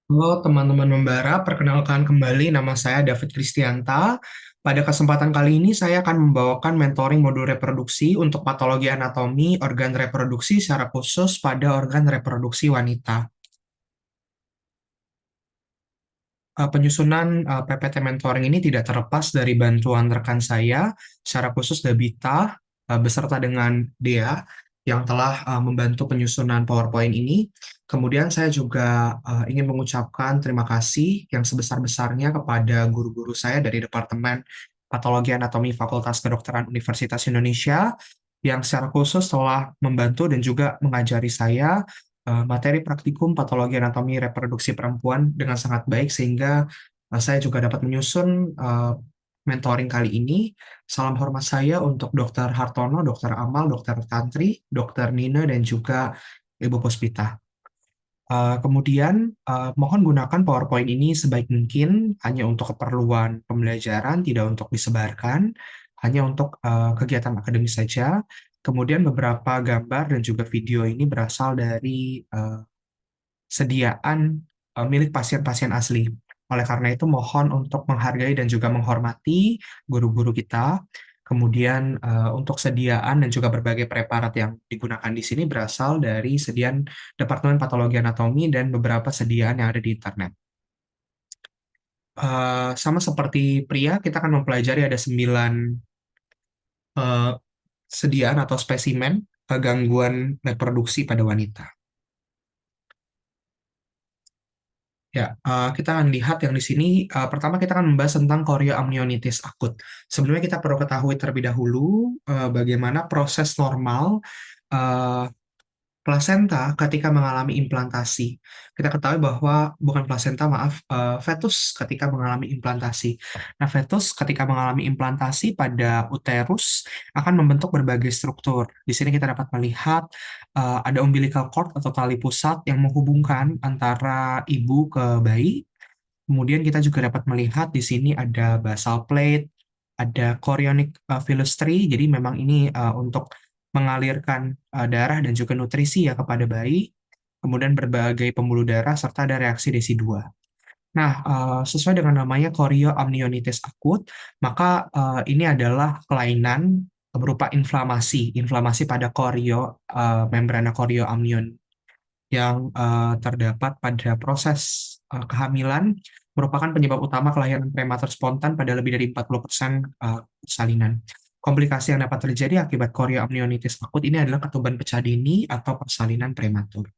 Halo teman-teman membara, perkenalkan kembali nama saya David Kristianta. Pada kesempatan kali ini saya akan membawakan mentoring modul reproduksi untuk patologi anatomi organ reproduksi secara khusus pada organ reproduksi wanita. Penyusunan PPT mentoring ini tidak terlepas dari bantuan rekan saya, secara khusus Dabita, beserta dengan Dea, yang telah membantu penyusunan PowerPoint ini. Kemudian saya juga ingin mengucapkan terima kasih yang sebesar-besarnya kepada guru-guru saya dari Departemen Patologi Anatomi Fakultas Kedokteran Universitas Indonesia, yang secara khusus telah membantu dan juga mengajari saya materi praktikum patologi anatomi reproduksi perempuan dengan sangat baik sehingga saya juga dapat menyusun mentoring kali ini. Salam hormat saya untuk Dr. Hartono, Dr. Amal, Dr. Tantri, Dr. Nina, dan juga Ibu Puspita. Kemudian, mohon gunakan PowerPoint ini sebaik mungkin hanya untuk keperluan pembelajaran, tidak untuk disebarkan, hanya untuk kegiatan akademis saja. Kemudian beberapa gambar dan juga video ini berasal dari sediaan milik pasien-pasien asli. Oleh karena itu, mohon untuk menghargai dan juga menghormati guru-guru kita. Kemudian, untuk sediaan dan juga berbagai preparat yang digunakan di sini berasal dari sediaan Departemen Patologi Anatomi dan beberapa sediaan yang ada di internet. Sama seperti pria, kita akan mempelajari ada 9 eh, sediaan atau spesimen gangguan reproduksi pada wanita. Ya, kita akan lihat yang di sini. Pertama kita akan membahas tentang chorioamnionitis akut. Sebelumnya kita perlu ketahui terlebih dahulu bagaimana proses normal eh, plasenta ketika mengalami implantasi. Kita ketahui bahwa bukan plasenta, maaf, fetus ketika mengalami implantasi. Nah, fetus ketika mengalami implantasi pada uterus akan membentuk berbagai struktur. Di sini kita dapat melihat ada umbilical cord atau tali pusat yang menghubungkan antara ibu ke bayi. Kemudian kita juga dapat melihat di sini ada basal plate, ada chorionic villus tree. Jadi memang ini untuk mengalirkan darah dan juga nutrisi ya kepada bayi. Kemudian berbagai pembuluh darah serta ada reaksi desi 2. Nah, sesuai dengan namanya chorioamnionitis akut, maka ini adalah kelainan berupa inflamasi, inflamasi pada membrana chorioamnion yang terdapat pada proses kehamilan merupakan penyebab utama kelahiran prematur spontan pada lebih dari 40% persalinan. Komplikasi yang dapat terjadi akibat chorioamnionitis akut ini adalah ketuban pecah dini atau persalinan prematur.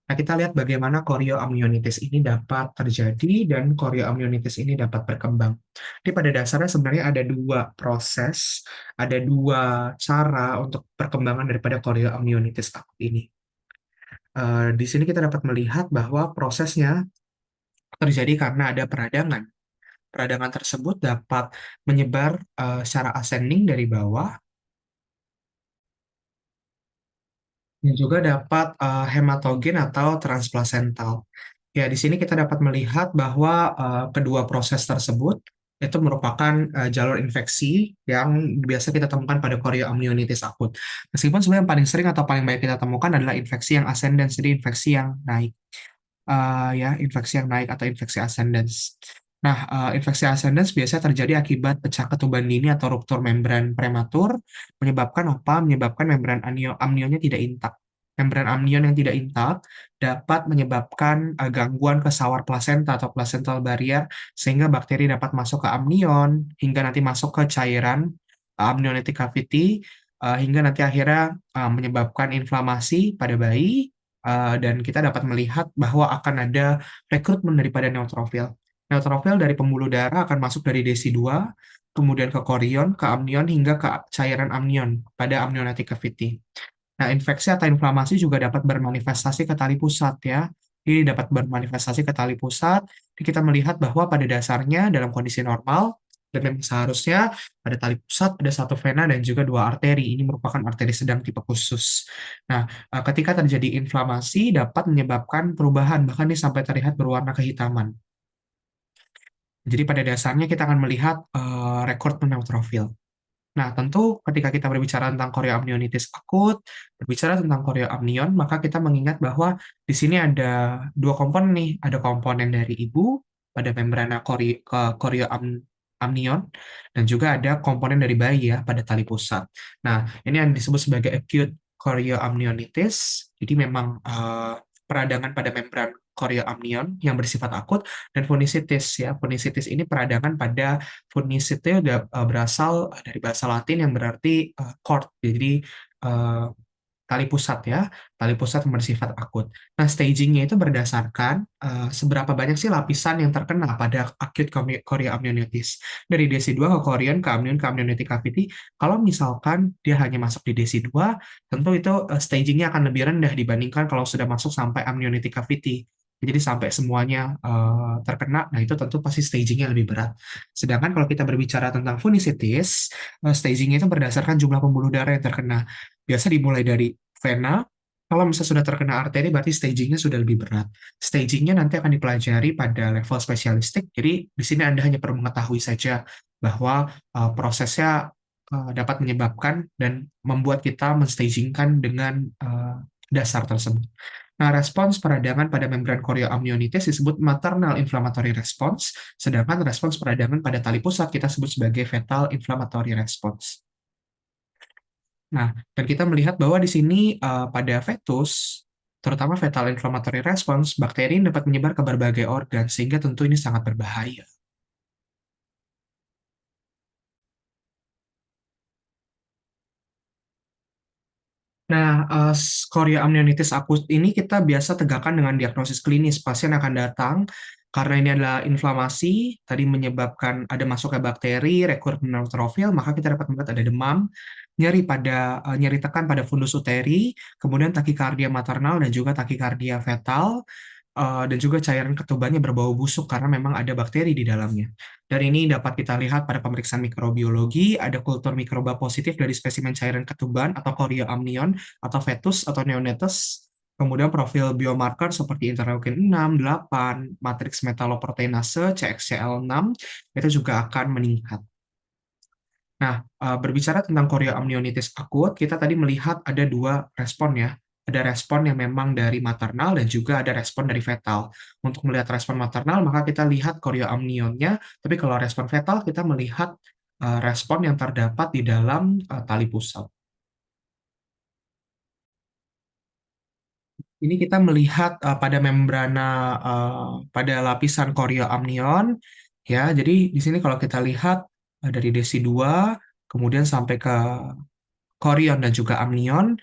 Nah, kita lihat bagaimana chorioamnionitis ini dapat terjadi dan chorioamnionitis ini dapat berkembang. Jadi pada dasarnya sebenarnya ada dua proses, ada dua cara untuk perkembangan daripada chorioamnionitis akut ini. Di sini kita dapat melihat bahwa prosesnya terjadi karena ada peradangan. Peradangan tersebut dapat menyebar secara ascending dari bawah dan juga dapat hematogen atau transplasental. Ya, di sini kita dapat melihat bahwa kedua proses tersebut itu merupakan jalur infeksi yang biasa kita temukan pada chorioamnionitis akut. Meskipun sebenarnya yang paling sering atau paling banyak kita temukan adalah infeksi yang ascendens, jadi infeksi yang naik. Infeksi yang naik atau infeksi ascendens. Nah, infeksi ascendens biasanya terjadi akibat pecah ketuban dini atau ruptur membran prematur, menyebabkan apa? Menyebabkan membran amnionnya tidak intak. Membran amnion yang tidak intak dapat menyebabkan gangguan ke sawar plasenta atau placental barrier, sehingga bakteri dapat masuk ke amnion, hingga nanti masuk ke cairan amniotic cavity, hingga nanti akhirnya menyebabkan inflamasi pada bayi, dan kita dapat melihat bahwa akan ada rekrutmen daripada neutrofil. Neutrofil dari pembuluh darah akan masuk dari DESI2, kemudian ke korion, ke amnion, hingga ke cairan amnion pada amniotic cavity. Nah, infeksi atau inflamasi juga dapat bermanifestasi ke tali pusat ya. Ini dapat bermanifestasi ke tali pusat. Jadi kita melihat bahwa pada dasarnya dalam kondisi normal, dan memang seharusnya pada tali pusat ada satu vena dan juga dua arteri. Ini merupakan arteri sedang tipe khusus. Nah, ketika terjadi inflamasi dapat menyebabkan perubahan, bahkan ini sampai terlihat berwarna kehitaman. Jadi pada dasarnya kita akan melihat rekrutmen neutrofil. Nah, tentu ketika kita berbicara tentang chorioamnionitis akut, berbicara tentang chorioamnion, maka kita mengingat bahwa di sini ada dua komponen nih, ada komponen dari ibu pada membrana chorioamnion dan juga ada komponen dari bayi ya pada tali pusat. Nah, ini yang disebut sebagai acute chorioamnionitis. Jadi memang peradangan pada membran chorioamnion yang bersifat akut dan funisitis ya. Funisitis ini peradangan pada Funis itu berasal dari bahasa Latin yang berarti cord, jadi eh, tali pusat ya, tali pusat yang bersifat akut. Nah, stagingnya itu berdasarkan seberapa banyak sih lapisan yang terkena pada acute chorioamnionitis. Dari DC2 ke chorion ke amnion ke amniotic cavity, kalau misalkan dia hanya masuk di DC2, tentu itu stagingnya akan lebih rendah dibandingkan kalau sudah masuk sampai amniotic cavity. Jadi sampai semuanya terkena, nah itu tentu pasti stagingnya lebih berat. Sedangkan kalau kita berbicara tentang funisitis, stagingnya itu berdasarkan jumlah pembuluh darah yang terkena. Biasa dimulai dari vena, kalau misalnya sudah terkena arteri, berarti stagingnya sudah lebih berat. Stagingnya nanti akan dipelajari pada level spesialistik, jadi di sini Anda hanya perlu mengetahui saja bahwa prosesnya dapat menyebabkan dan membuat kita menstagingkan dengan dasar tersebut. Nah, respons peradangan pada membran chorioamnionitis disebut maternal inflammatory response, sedangkan respons peradangan pada tali pusat kita sebut sebagai fetal inflammatory response. Nah, dan kita melihat bahwa di sini pada fetus, terutama fetal inflammatory response, bakteri ini dapat menyebar ke berbagai organ, sehingga tentu ini sangat berbahaya. Nah, chorioamnionitis akut ini kita biasa tegakkan dengan diagnosis klinis. Pasien akan datang karena ini adalah inflamasi, tadi menyebabkan ada masuknya bakteri, rekrut neutrofil, maka kita dapat melihat ada demam, nyeri tekan pada fundus uteri, kemudian takikardia maternal dan juga takikardia fetal, dan juga cairan ketubannya berbau busuk karena memang ada bakteri di dalamnya. Dan ini dapat kita lihat pada pemeriksaan mikrobiologi, ada kultur mikroba positif dari spesimen cairan ketuban atau chorioamnion atau fetus atau neonatus. Kemudian profil biomarker seperti interleukin 6, 8, matriks metaloproteinase, CXCL6 itu juga akan meningkat. Nah, berbicara tentang chorioamnionitis akut, kita tadi melihat ada dua respon ya. Ada respon yang memang dari maternal dan juga ada respon dari fetal. Untuk melihat respon maternal, maka kita lihat chorioamnionnya, tapi kalau respon fetal, kita melihat respon yang terdapat di dalam tali pusat. Ini kita melihat pada membrana, pada lapisan chorioamnion, ya. Jadi di sini kalau kita lihat dari DESI2, kemudian sampai ke chorion dan juga amnion.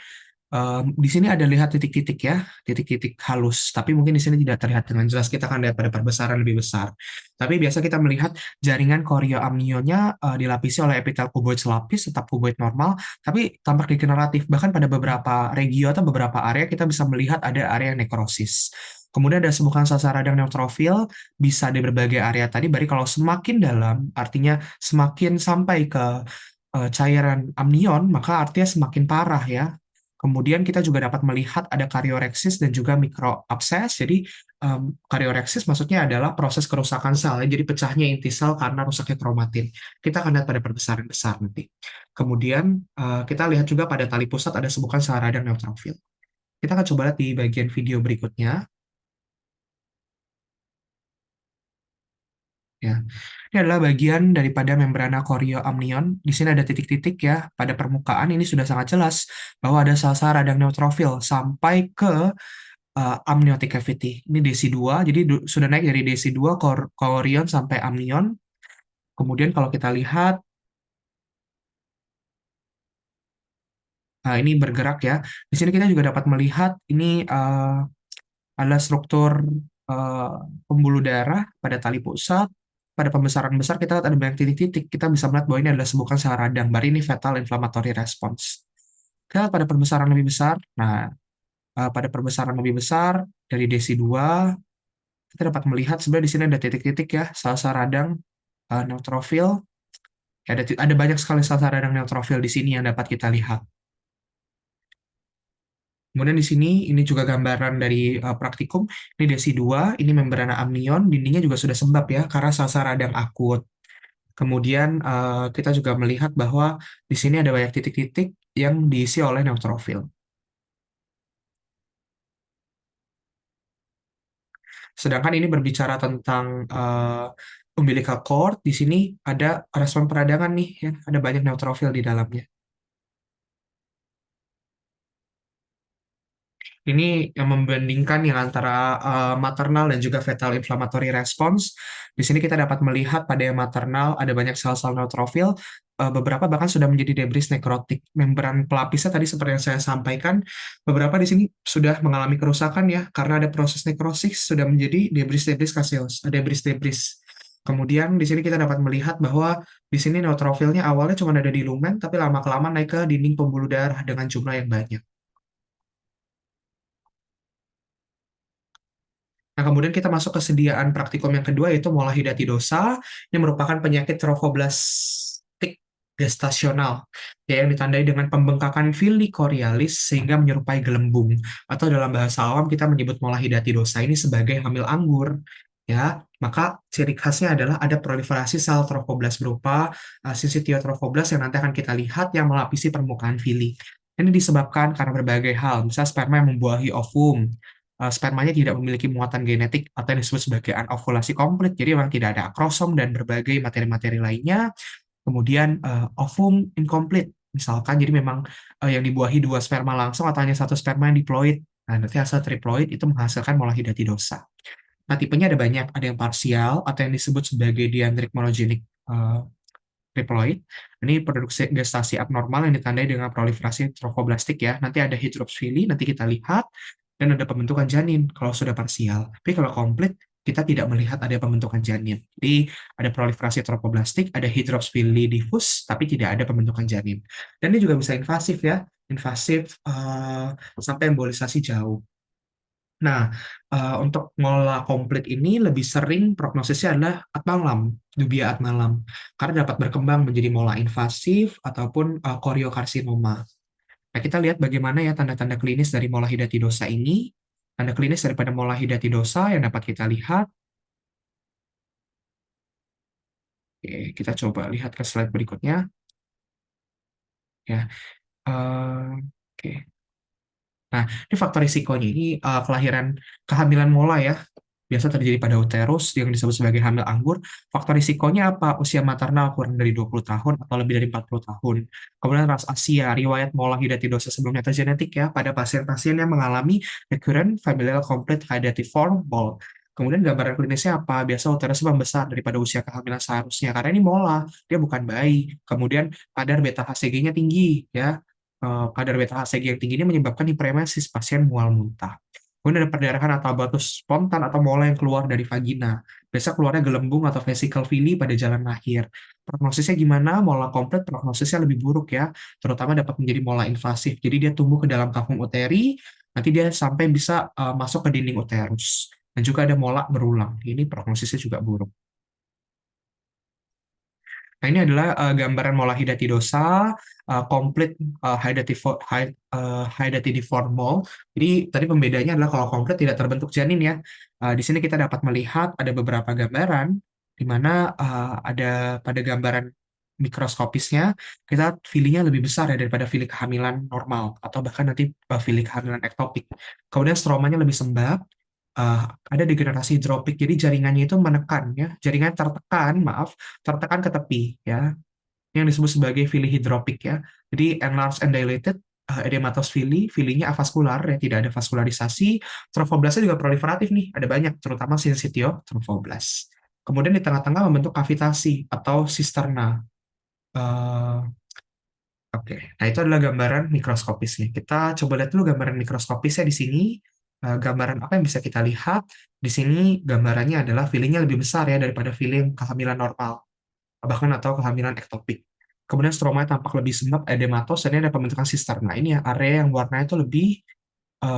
Di sini ada lihat titik-titik ya, titik-titik halus. Tapi mungkin di sini tidak terlihat dengan jelas. Kita akan lihat pada perbesaran lebih besar. Tapi biasa kita melihat jaringan chorioamnionnya dilapisi oleh epitel kuboid selapis, tetap kuboid normal, tapi tampak degeneratif. Bahkan pada beberapa regio atau beberapa area kita bisa melihat ada area yang nekrosis. Kemudian ada sebutan sel radang neutrofil, bisa di berbagai area tadi. Berarti kalau semakin dalam, artinya semakin sampai ke cairan amnion, maka artinya semakin parah ya. Kemudian kita juga dapat melihat ada karioreksis dan juga mikroabses. Jadi karioreksis maksudnya adalah proses kerusakan sel, ya. Jadi pecahnya inti sel karena rusaknya kromatin. Kita akan lihat pada perbesaran besar nanti. Kemudian kita lihat juga pada tali pusat ada sebutan sel radang neutrofil. Kita akan coba lihat di bagian video berikutnya. Ya, ini adalah bagian daripada membrana chorioamnion. Di sini ada titik-titik ya pada permukaan. Ini sudah sangat jelas bahwa ada sel-sel radang neutrofil sampai ke amniotic cavity. Ini DC2, jadi sudah naik dari DC2 chorion sampai amnion. Kemudian kalau kita lihat, ini bergerak ya. Di sini kita juga dapat melihat ini adalah struktur eh, pembuluh darah pada tali pusat. Pada pembesaran besar kita lihat ada banyak titik-titik. Kita bisa melihat bahwa ini adalah sebuah sel radang. Berarti ini fetal inflammatory response. Kita lihat pada pembesaran lebih besar. Nah, pada pembesaran lebih besar dari DC2, kita dapat melihat sebenarnya di sini ada titik-titik ya, sel-sel radang neutrofil. Ya, ada banyak sekali sel-sel radang neutrofil di sini yang dapat kita lihat. Kemudian di sini ini juga gambaran dari praktikum. Ini DESI 2, ini membrana amnion, dindingnya juga sudah sembab ya karena sel-sel radang akut. Kemudian kita juga melihat bahwa di sini ada banyak titik-titik yang diisi oleh neutrofil. Sedangkan ini berbicara tentang umbilical cord, di sini ada respon peradangan nih, ya. Ada banyak neutrofil di dalamnya. Ini yang membandingkan yang antara maternal dan juga fetal inflammatory response. Di sini kita dapat melihat pada yang maternal ada banyak sel-sel neutrofil, beberapa bahkan sudah menjadi debris nekrotik. Membran pelapisnya tadi seperti yang saya sampaikan, beberapa di sini sudah mengalami kerusakan ya, karena ada proses nekrosis sudah menjadi debris-debris caseous, debris-debris. Kemudian di sini kita dapat melihat bahwa di sini neutrofilnya awalnya cuma ada di lumen, tapi lama-kelamaan naik ke dinding pembuluh darah dengan jumlah yang banyak. Nah, kemudian kita masuk ke sediaan praktikum yang kedua, yaitu mola hidatidosa, yang merupakan penyakit trophoblastik gestasional, ya, yang ditandai dengan pembengkakan villi chorioalis sehingga menyerupai gelembung. Atau dalam bahasa awam kita menyebut mola hidatidosa ini sebagai hamil anggur. Ya, maka ciri khasnya adalah ada proliferasi sel trophoblast berupa syncytiotrophoblas yang nanti akan kita lihat yang melapisi permukaan villi. Ini disebabkan karena berbagai hal, misalnya sperma yang membuahi ovum, spermanya tidak memiliki muatan genetik atau yang disebut sebagai anovulasi komplit, jadi memang tidak ada akrosom dan berbagai materi-materi lainnya. Kemudian ovum incomplete, misalkan jadi memang yang dibuahi dua sperma langsung atau hanya satu sperma yang diploid. Nah, nanti hasil triploid itu menghasilkan mola hidatidosa. Nah, tipenya ada banyak, ada yang parsial atau yang disebut sebagai diandric monogenic triploid. Ini produksi gestasi abnormal yang ditandai dengan proliferasi trophoblastik ya. Nanti ada hydrophily, nanti kita lihat, dan ada pembentukan janin kalau sudah parsial. Tapi kalau komplit, kita tidak melihat ada pembentukan janin. Jadi ada proliferasi trophoblastik, ada hydrophily diffus, tapi tidak ada pembentukan janin. Dan ini juga bisa invasif ya, invasif sampai embolisasi jauh. Nah, untuk ngolah komplit ini lebih sering prognosisnya adalah ad malam, dubia ad malam, karena dapat berkembang menjadi mola invasif ataupun koriokarsinoma. Nah, kita lihat bagaimana ya tanda-tanda klinis dari mola hidatidosa ini. Tanda klinis daripada mola hidatidosa yang dapat kita lihat. Oke, kita coba lihat ke slide berikutnya. Ya, oke. Nah, ini faktor risikonya ini kelahiran kehamilan mola ya. Biasa terjadi pada uterus yang disebut sebagai hamil anggur. Faktor risikonya apa? Usia maternal kurang dari 20 tahun atau lebih dari 40 tahun. Kemudian ras Asia, riwayat mola hidatidosa sebelumnya atau genetik ya pada pasien-pasien yang mengalami recurrent familial complete hydatidiform mole. Kemudian gambaran klinisnya apa? Biasa uterus membesar daripada usia kehamilan seharusnya karena ini mola, dia bukan bayi. Kemudian kadar beta HCG-nya tinggi ya. Kadar beta HCG yang tinggi ini menyebabkan hiperemesis, pasien mual muntah. Kemudian ada perdarahan atau abortus spontan atau mola yang keluar dari vagina. Biasa keluarnya gelembung atau vesicle villi pada jalan lahir. Prognosisnya gimana? Mola komplit prognosisnya lebih buruk ya, terutama dapat menjadi mola invasif. Jadi dia tumbuh ke dalam kafum uteri, nanti dia sampai bisa masuk ke dinding uterus. Dan juga ada mola berulang. Ini prognosisnya juga buruk. Nah, ini adalah gambaran mola hidatidosa, komplit hydatidiform mole. Jadi tadi pembedanya adalah kalau komplit tidak terbentuk janin ya. Di sini kita dapat melihat ada beberapa gambaran di mana ada pada gambaran mikroskopisnya kita filinya lebih besar ya daripada fili kehamilan normal atau bahkan nanti fili kehamilan ektopik. Kemudian stromanya lebih sembab, uh, ada degenerasi hidropik, jadi jaringannya itu menekan ya, jaringan tertekan, maaf, tertekan ke tepi ya, yang disebut sebagai villi hidropik ya. Jadi enlarged and dilated edematous villi, villinya avaskular ya, tidak ada vaskularisasi. Trophoblasnya juga proliferatif nih, ada banyak, terutama syncytiotrophoblas. Kemudian di tengah-tengah membentuk kavitasi atau sisterna. Eh, Oke, nah itu adalah gambaran mikroskopisnya. Kita coba lihat dulu gambaran mikroskopisnya di sini. Gambaran apa yang bisa kita lihat? Di sini gambarannya adalah feelingnya lebih besar ya daripada feeling kehamilan normal, bahkan atau kehamilan ektopik. Kemudian stromanya tampak lebih sembab, edematos, dan ini ada pembentukan sister. Nah, ini ya, area yang warnanya itu lebih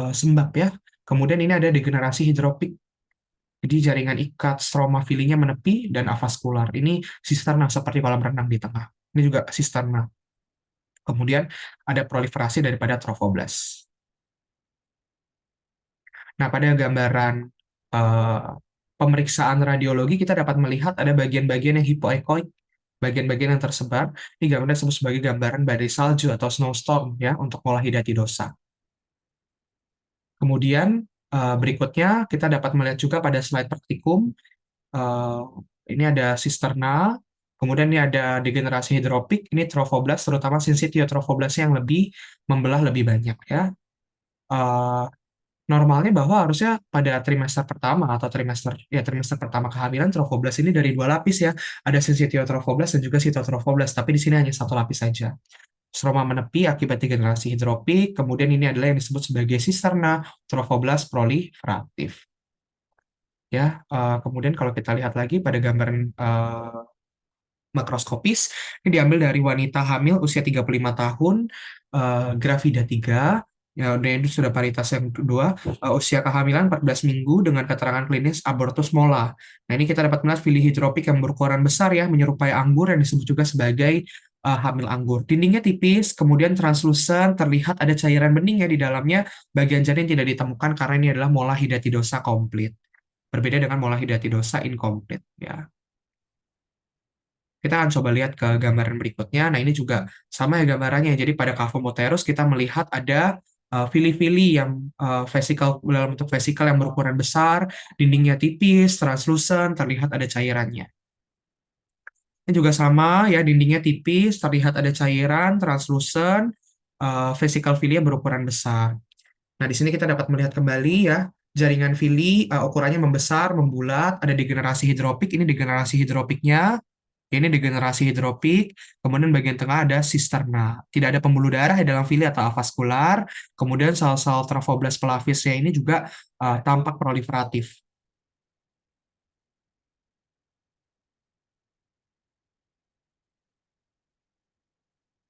sembab ya. Kemudian ini ada degenerasi hidropik. Jadi jaringan ikat stroma feelingnya menepi dan avaskular. Ini sisterna seperti kolam renang di tengah. Ini juga sisterna. Kemudian ada proliferasi daripada trophoblas. Nah, pada gambaran eh, pemeriksaan radiologi kita dapat melihat ada bagian-bagian yang hipoekoik. bagian-bagian yang tersebar, ini gambarnya disebut sebagai gambaran badai salju atau snowstorm ya untuk pola hidatidosa. Kemudian berikutnya kita dapat melihat juga pada slide praktikum, eh, ini ada sisterna, kemudian ini ada degenerasi hidropik, ini trophoblas, terutama sensitiotrophoblasnya yang lebih membelah lebih banyak ya. Eh, Normalnya bahwa harusnya pada trimester pertama atau trimester pertama kehamilan trophoblas ini dari dua lapis ya, ada sensitiotrophoblas dan juga sitotrophoblas, tapi di sini hanya satu lapis saja. Stroma menepi akibat degenerasi hidropik, kemudian ini adalah yang disebut sebagai sisterna trophoblas proliferatif. Ya, kemudian kalau kita lihat lagi pada gambaran makroskopis, ini diambil dari wanita hamil usia 35 tahun, gravida 3, ya, dan itu sudah paritas yang kedua, usia kehamilan 14 minggu dengan keterangan klinis abortus mola. Nah, ini kita dapat melihat fili hidropik yang berukuran besar ya, menyerupai anggur yang disebut juga sebagai hamil anggur. Dindingnya tipis, kemudian translucent, terlihat ada cairan bening ya di dalamnya, bagian janin tidak ditemukan karena ini adalah mola hidatidosa komplit. Berbeda dengan mola hidatidosa incomplete ya. Kita akan coba lihat ke gambaran berikutnya. Nah, ini juga sama ya gambarannya. Jadi pada Cavomoterus kita melihat ada fili-fili yang vesikel dalam bentuk vesikel yang berukuran besar, dindingnya tipis, translucent, terlihat ada cairannya. Ini juga sama ya, dindingnya tipis, terlihat ada cairan, translucent, vesikel fili yang berukuran besar. Nah, di sini kita dapat melihat kembali ya, jaringan fili ukurannya membesar, membulat, ada degenerasi hidropik, ini degenerasi hidropiknya. Ini degenerasi hidropik, kemudian bagian tengah ada sisterna. Tidak ada pembuluh darah di dalam fili atau avaskular, kemudian sel-sel trophoblas pelavisnya ini juga tampak proliferatif.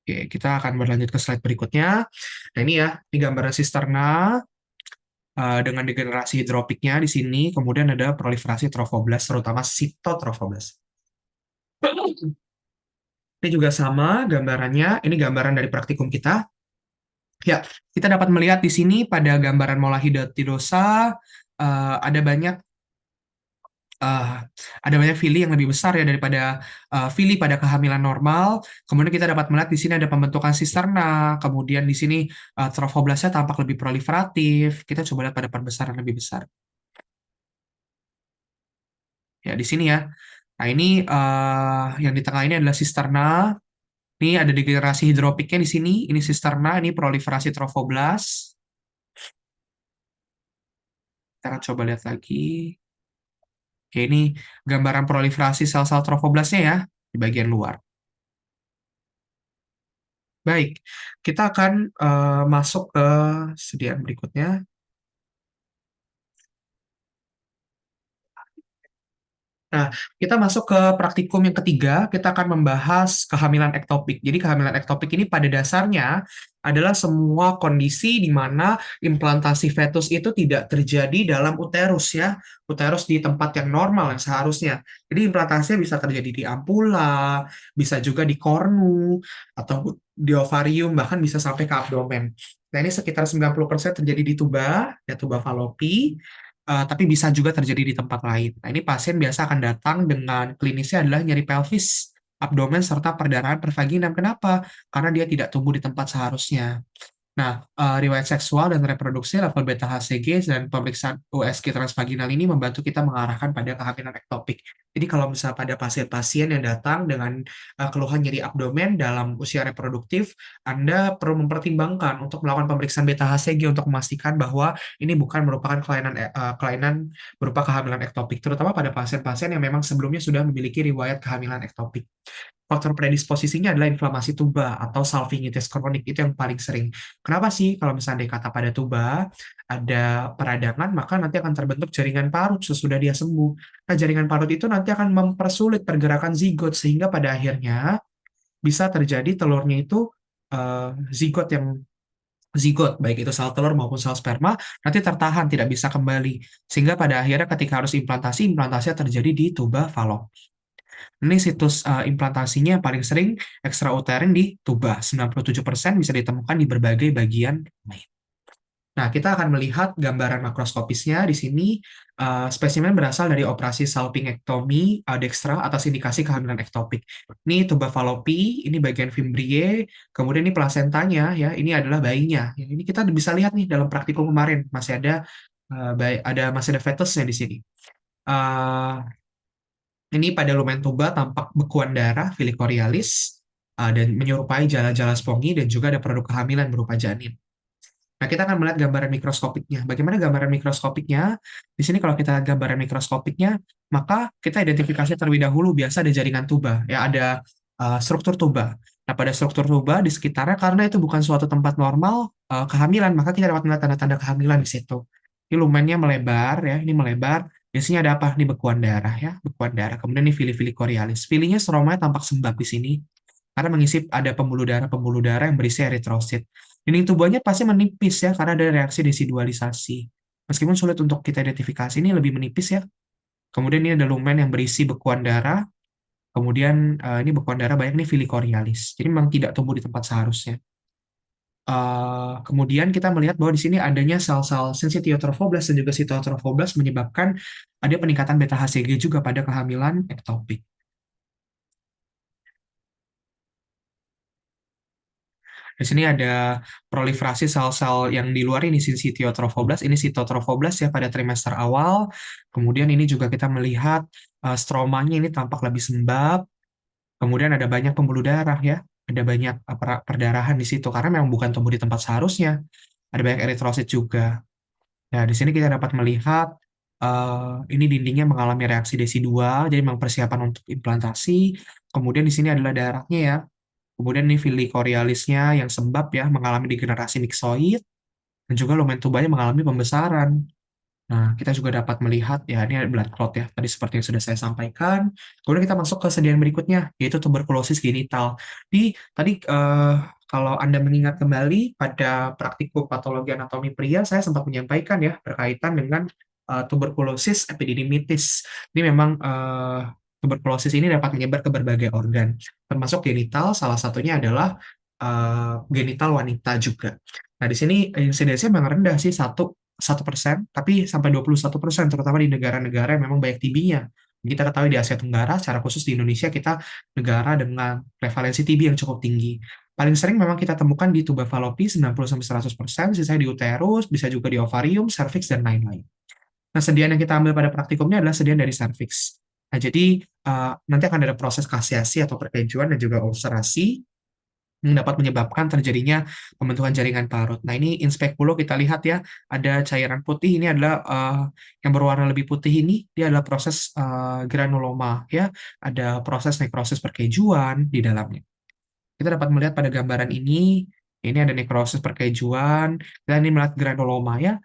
Oke, kita akan berlanjut ke slide berikutnya. Nah, ini ya, ini gambaran sisterna dengan degenerasi hidropiknya di sini, kemudian ada proliferasi trophoblas, terutama sitotrophoblas. Ini juga sama gambarannya, ini gambaran dari praktikum kita. Ya, kita dapat melihat di sini pada gambaran mola hidatidosa ada banyak eh, ada banyak fili yang lebih besar ya daripada fili pada kehamilan normal. Kemudian kita dapat melihat di sini ada pembentukan sisterna. Kemudian di sini trophoblasnya tampak lebih proliferatif. Kita coba lihat pada perbesaran lebih besar. Ya, di sini ya. Nah, ini yang di tengah ini adalah sisterna. Ini ada degenerasi hidropiknya di sini. Ini sisterna, ini proliferasi trophoblas. Kita akan coba lihat lagi. Oke, ini gambaran proliferasi sel-sel trophoblasnya ya di bagian luar. Baik, kita akan masuk ke sediaan berikutnya. Nah, kita masuk ke praktikum yang ketiga, kita akan membahas kehamilan ektopik. Jadi kehamilan ektopik ini pada dasarnya adalah semua kondisi di mana implantasi fetus itu tidak terjadi dalam uterus ya. Uterus di tempat yang normal yang seharusnya. Jadi implantasinya bisa terjadi di ampula, bisa juga di kornu, atau di ovarium, bahkan bisa sampai ke abdomen. Nah, ini sekitar 90% terjadi di tuba, ya tuba falopi, tapi bisa juga terjadi di tempat lain. Nah, ini pasien biasa akan datang dengan klinisnya adalah nyeri pelvis, abdomen, serta perdarahan pervaginam. Kenapa? Karena dia tidak tumbuh di tempat seharusnya. Nah, riwayat seksual dan reproduksi level beta HCG dan pemeriksaan USG transvaginal ini membantu kita mengarahkan pada kehamilan ektopik. Jadi kalau misalnya pada pasien-pasien yang datang dengan keluhan nyeri abdomen dalam usia reproduktif, Anda perlu mempertimbangkan untuk melakukan pemeriksaan beta HCG untuk memastikan bahwa ini bukan merupakan kelainan berupa kehamilan ektopik, terutama pada pasien-pasien yang memang sebelumnya sudah memiliki riwayat kehamilan ektopik. Faktor predisposisinya adalah inflamasi tuba atau salpingitis kronik, itu yang paling sering. Kenapa sih kalau misalnya dia kata pada tuba ada peradangan, maka nanti akan terbentuk jaringan parut sesudah dia sembuh. Nah, jaringan parut itu nanti akan mempersulit pergerakan zigot sehingga pada akhirnya bisa terjadi telurnya itu zigot baik itu sel telur maupun sel sperma nanti tertahan tidak bisa kembali sehingga pada akhirnya ketika harus implantasinya terjadi di tuba fallopi. Ini situs implantasinya yang paling sering ekstrauterin di tuba. 97% bisa ditemukan di berbagai bagian lain. Nah, kita akan melihat gambaran makroskopisnya di sini. Spesimen berasal dari operasi salpingektomi dextra atas indikasi kehamilan ektopik. Ini tuba fallopi, ini bagian fimbriae, kemudian ini plasentanya, ya, ini adalah bayinya. Ya, ini kita bisa lihat nih dalam praktikum kemarin masih ada masih ada fetusnya di sini. Eh, ini pada lumen tuba tampak bekuan darah filicorialis dan menyerupai jala-jala spongi dan juga ada produk kehamilan berupa janin. Nah, kita akan melihat gambaran mikroskopiknya. Bagaimana gambaran mikroskopiknya? Di sini kalau kita lihat gambaran mikroskopiknya, maka kita identifikasi terlebih dahulu biasa ada jaringan tuba, ya ada struktur tuba. Nah, pada struktur tuba di sekitarnya karena itu bukan suatu tempat normal kehamilan, maka kita dapat melihat tanda-tanda kehamilan di situ. Ini lumennya melebar, ya, ini melebar. Di sini ada apa? Ini bekuan darah, ya, bekuan darah. Kemudian ini fili chorioalis. Filinya stromanya tampak sembab di sini karena mengisi ada pembuluh darah yang berisi eritrosit. Dinding tubuhnya pasti menipis ya karena ada reaksi desidualisasi. Meskipun sulit untuk kita identifikasi, ini lebih menipis ya. Kemudian ini ada lumen yang berisi bekuan darah. Kemudian ini bekuan darah banyak nih filicorialis. Jadi memang tidak tumbuh di tempat seharusnya. Kemudian kita melihat bahwa di sini adanya sel-sel sensitiotrophoblas dan juga sitotrophoblas menyebabkan ada peningkatan beta HCG juga pada kehamilan ektopik. Di sini ada proliferasi sel-sel yang di luar ini sitiotrophoblas, ini sitotrophoblas ya pada trimester awal. Kemudian ini juga kita melihat stromanya ini tampak lebih sembab. Kemudian ada banyak pembuluh darah ya, ada banyak perdarahan di situ karena memang bukan tumbuh di tempat seharusnya. Ada banyak eritrosit juga. Nah, di sini kita dapat melihat ini dindingnya mengalami reaksi desidual, jadi memang persiapan untuk implantasi. Kemudian di sini adalah darahnya ya. Kemudian ini Fili chorioalisnya yang sembab ya mengalami degenerasi mixoid dan juga lumen tubanya mengalami pembesaran. Nah, kita juga dapat melihat ya ini ada blood clot ya tadi seperti yang sudah saya sampaikan. Kemudian kita masuk ke sedian berikutnya yaitu tuberkulosis genital. Tadi kalau Anda mengingat kembali pada praktikum patologi anatomi pria saya sempat menyampaikan ya berkaitan dengan tuberkulosis epididymitis. Ini memang tuberkulosis ini dapat menyebar ke berbagai organ termasuk genital, salah satunya adalah genital wanita juga. Nah, di sini insidensinya memang rendah sih, 1% tapi sampai 21%, terutama di negara-negara yang memang banyak TB-nya. Kita ketahui di Asia Tenggara, secara khusus di Indonesia, kita negara dengan prevalensi TB yang cukup tinggi. Paling sering memang kita temukan di tuba fallopi 90-100%, sisanya di uterus, bisa juga di ovarium, serviks, dan lain-lain. Nah, sediaan yang kita ambil pada praktikumnya adalah sediaan dari serviks. Nah, jadi nanti akan ada proses kaseasi atau perkejuan dan juga ulcerasi yang dapat menyebabkan terjadinya pembentukan jaringan parut. Nah, ini in speculo kita lihat ya, ada cairan putih, ini adalah yang berwarna lebih putih ini, dia adalah proses granuloma ya, ada proses nekrosis perkejuan di dalamnya. Kita dapat melihat pada gambaran ini ada nekrosis perkejuan, dan ini melihat granuloma ya,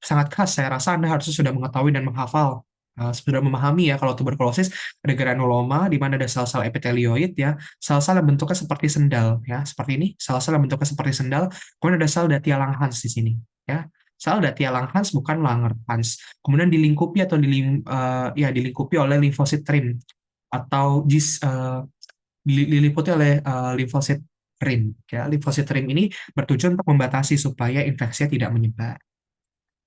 sangat khas, saya rasa Anda harusnya sudah mengetahui dan menghafal, sudah memahami ya kalau tuberkulosis ada granuloma di mana ada sel-sel epitelioid ya, sel-sel yang bentuknya seperti sendal ya, seperti ini, sel-sel yang bentuknya seperti sendal, kemudian ada sel Datia Langhans di sini ya. Sel Datia Langhans bukan Langerhans. Kemudian dilingkupi atau dilingkupi oleh limfosit trim atau diliputi oleh limfosit rim. Ya, limfosit rim ini bertujuan untuk membatasi supaya infeksinya tidak menyebar.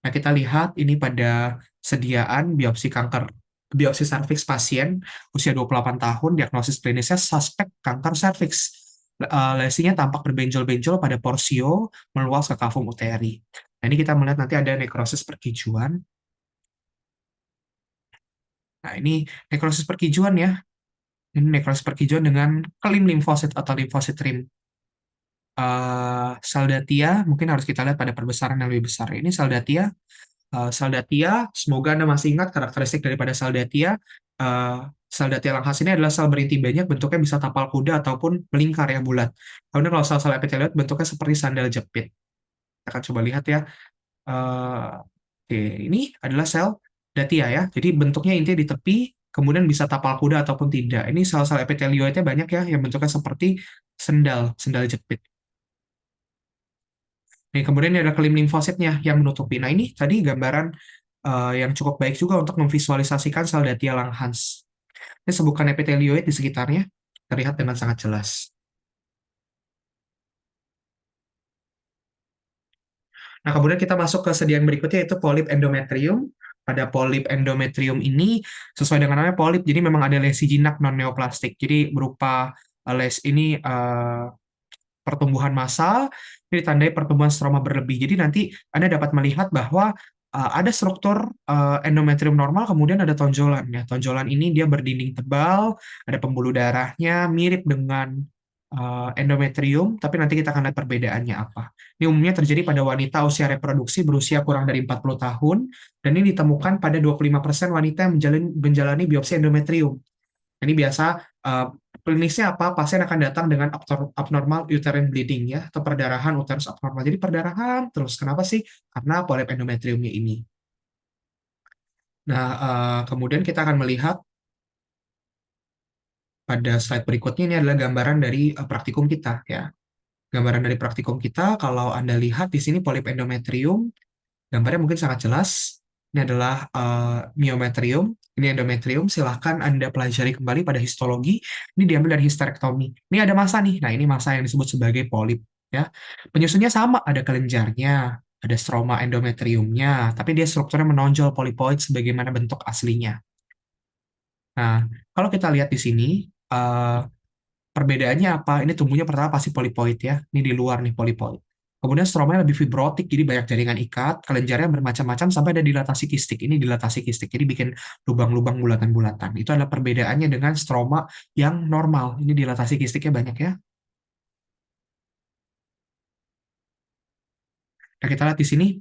Nah, kita lihat ini pada sediaan biopsi kanker, biopsi serviks pasien usia 28 tahun, diagnosis klinisnya suspek kanker serviks. Lesinya tampak berbenjol-benjol pada porsio, meluas ke kavum uteri. Nah, ini kita melihat nanti ada nekrosis perkijuan. Nah, ini nekrosis perkijuan ya. Ini nekrosis perkijuan dengan kelim limfosit atau limfosit rim. Sel datia mungkin harus kita lihat pada perbesaran yang lebih besar. Ini sel datia. Sel datia, semoga Anda masih ingat karakteristik daripada sel datia. Sel datia Langhans ini adalah sel berinti banyak, bentuknya bisa tapal kuda ataupun melingkar ya, bulat. Kemudian kalau sel-sel epitelioid bentuknya seperti sandal jepit. Kita akan coba lihat ya. Oke, ini adalah sel datia ya. Jadi bentuknya intinya di tepi, kemudian bisa tapal kuda ataupun tidak. Ini sel-sel epitelioidnya banyak ya, yang bentuknya seperti sandal jepit. Nih, kemudian ini ada kelim limfositnya yang menutupi. Nah, ini tadi gambaran yang cukup baik juga untuk memvisualisasikan sel Datia Langhans. Ini sebutan epitelioid di sekitarnya terlihat dengan sangat jelas. Nah, kemudian kita masuk ke sediaan berikutnya yaitu polip endometrium. Pada polip endometrium ini sesuai dengan namanya polip, jadi memang ada lesi jinak non neoplastik. Jadi berupa les ini pertumbuhan massal, ini ditandai pertumbuhan stroma berlebih. Jadi nanti Anda dapat melihat bahwa ada struktur endometrium normal, kemudian ada tonjolan. Ya, tonjolan ini dia berdinding tebal, ada pembuluh darahnya, mirip dengan endometrium, tapi nanti kita akan lihat perbedaannya apa. Ini umumnya terjadi pada wanita usia reproduksi berusia kurang dari 40 tahun, dan ini ditemukan pada 25% wanita yang menjalani biopsi endometrium. Ini biasa uh, klinisnya apa? Pasien akan datang dengan abnormal uterine bleeding ya, atau perdarahan uterus abnormal. Jadi perdarahan terus. Kenapa sih? Karena polip endometriumnya ini. Nah, kemudian kita akan melihat pada slide berikutnya ini adalah gambaran dari praktikum kita ya. Gambaran dari praktikum kita, kalau Anda lihat di sini polip endometrium, gambarnya mungkin sangat jelas. Ini adalah myometrium, ini endometrium. Silahkan Anda pelajari kembali pada histologi. Ini diambil dari histerektomi. Ini ada massa nih. Nah, ini massa yang disebut sebagai polip. Ya, penyusunnya sama. Ada kelenjarnya, ada stroma endometriumnya, tapi dia strukturnya menonjol polipoid sebagaimana bentuk aslinya. Nah, kalau kita lihat di sini, eh, perbedaannya apa? Ini tumbuhnya pertama pasti polipoid ya. Ini di luar nih polipoid. Kemudian stromanya lebih fibrotik, jadi banyak jaringan ikat, kelenjarnya bermacam-macam sampai ada dilatasi kistik. Ini dilatasi kistik, jadi bikin lubang-lubang bulatan-bulatan. Itu adalah perbedaannya dengan stroma yang normal. Ini dilatasi kistiknya banyak ya. Nah, kita lihat di sini,